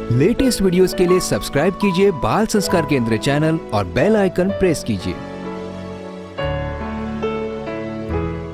Latest videos के लिए subscribe कीजिए बाल संस्कार केंद्र चैनल और बेल आइकन प्रेस कीजिए।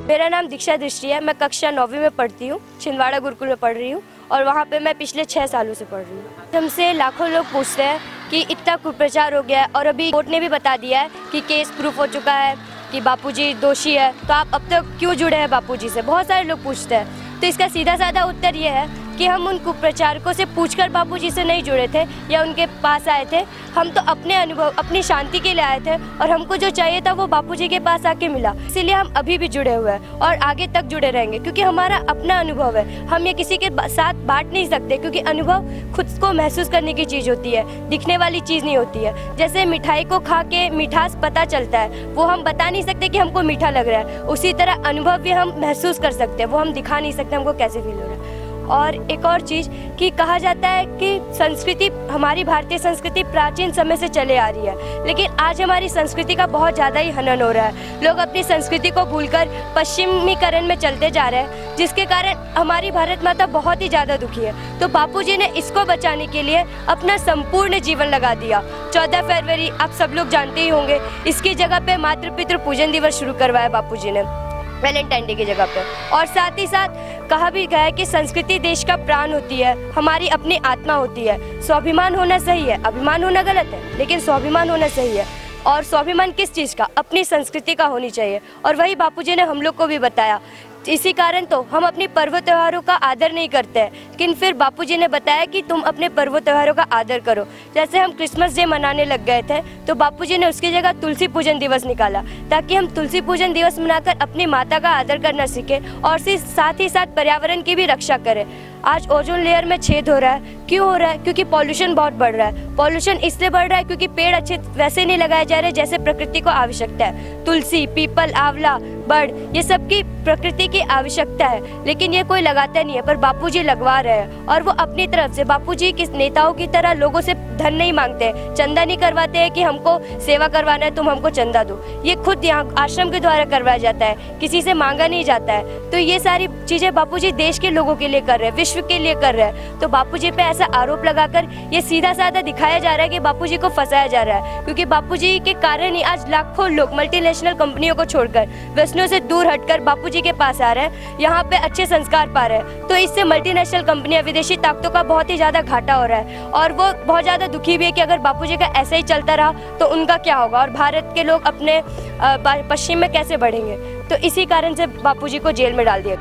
मेरा नाम दीक्षा दृष्टि है। मैं कक्षा 9वीं में पढ़ती हूँ। छिंदवाड़ा गुरुकुल में पढ़ रही हूँ और वहाँ पे मैं पिछले 6 सालों से पढ़ रही हूँ। हमसे लाखों लोग पूछते हैं कि इतना कुप्रचार हो गया है और अभी कोर्ट ने भी बता दिया है कि केस प्रूफ हो चुका है कि बापूजी दोषी है, तो आप अब तक क्यों जुड़े हैं बापूजी से? बहुत सारे लोग पूछते हैं। तो इसका सीधा साधा उत्तर ये है कि हम उन कुप्रचारकों से पूछकर बापूजी से नहीं जुड़े थे या उनके पास आए थे। हम तो अपने अनुभव, अपनी शांति के लिए आए थे और हमको जो चाहिए था वो बापूजी के पास आके मिला। इसीलिए हम अभी भी जुड़े हुए हैं और आगे तक जुड़े रहेंगे, क्योंकि हमारा अपना अनुभव है। हम ये किसी के साथ बांट नहीं सकते, क्योंकि अनुभव खुद को महसूस करने की चीज़ होती है, दिखने वाली चीज़ नहीं होती है। जैसे मिठाई को खा के मिठास पता चलता है, वो हम बता नहीं सकते कि हमको मीठा लग रहा है। उसी तरह अनुभव भी हम महसूस कर सकते हैं, वो हम दिखा नहीं सकते हमको कैसे फील हो रहा है। और एक और चीज़ कि कहा जाता है कि संस्कृति, हमारी भारतीय संस्कृति प्राचीन समय से चले आ रही है, लेकिन आज हमारी संस्कृति का बहुत ज़्यादा ही हनन हो रहा है। लोग अपनी संस्कृति को भूलकर पश्चिमीकरण में चलते जा रहे हैं, जिसके कारण हमारी भारत माता बहुत ही ज़्यादा दुखी है। तो बापूजी ने इसको बचाने के लिए अपना संपूर्ण जीवन लगा दिया। 14 फरवरी आप सब लोग जानते ही होंगे, इसकी जगह पे मातृ पितृ पूजन दिवस शुरू करवाया बापूजी ने, वैलेंटाइन डे की जगह पे। और साथ ही साथ कहा भी गया है कि संस्कृति देश का प्राण होती है, हमारी अपनी आत्मा होती है। स्वाभिमान होना सही है, अभिमान होना गलत है, लेकिन स्वाभिमान होना सही है। और स्वाभिमान किस चीज़ का? अपनी संस्कृति का होनी चाहिए। और वही बापूजी ने हम लोग को भी बताया। इसी कारण तो हम अपने पर्व त्योहारों का आदर नहीं करते हैं, लेकिन फिर बापूजी ने बताया कि तुम अपने पर्व त्योहारों का आदर करो। जैसे हम क्रिसमस डे मनाने लग गए थे, तो बापूजी ने उसकी जगह तुलसी पूजन दिवस निकाला, ताकि हम तुलसी पूजन दिवस मनाकर अपनी माता का आदर करना सीखें और साथ ही साथ पर्यावरण की भी रक्षा करें। आज ओजोन लेयर में छेद हो रहा है। क्यों हो रहा है? क्योंकि पॉल्यूशन बहुत बढ़ रहा है। पॉल्यूशन इसलिए बढ़ रहा है क्योंकि पेड़ अच्छे वैसे नहीं लगाए जा रहे जैसे प्रकृति को आवश्यकता है। तुलसी, पीपल, आंवला, बड़, ये सब की प्रकृति की आवश्यकता है, लेकिन ये कोई लगाता नहीं है, पर बापूजी लगवा रहे हैं। और वो अपनी तरफ से, बापूजी किस नेताओं की तरह लोगों से धन नहीं मांगते हैं, चंदा नहीं करवाते हैं कि हमको सेवा करवाना है तुम हमको चंदा दो। ये खुद यहाँ आश्रम के द्वारा करवाया जाता है, किसी से मांगा नहीं जाता है। तो ये सारी चीज़ें बापूजी देश के लोगों के लिए कर रहे हैं, विश्व के लिए कर रहे हैं। तो बापूजी पे ऐसा आरोप लगाकर ये सीधा साधा दिखाया जा रहा है कि बापूजी को फंसाया जा रहा है, क्योंकि बापूजी के कारण ही आज लाखों लोग मल्टीनेशनल कंपनियों को छोड़कर, वैष्णव से दूर हटकर बापूजी के पास आ रहे हैं, यहाँ पे अच्छे संस्कार पा रहे हैं। तो इससे मल्टीनेशनल कंपनियां, विदेशी ताकतों का बहुत ही ज़्यादा घाटा हो रहा है और वो बहुत ज़्यादा दुखी भी है कि अगर बापूजी का ऐसे ही चलता रहा तो उनका क्या होगा और भारत के लोग अपने पश्चिम में कैसे बढ़ेंगे। तो इसी कारण से बापूजी को जेल में डाल दिया।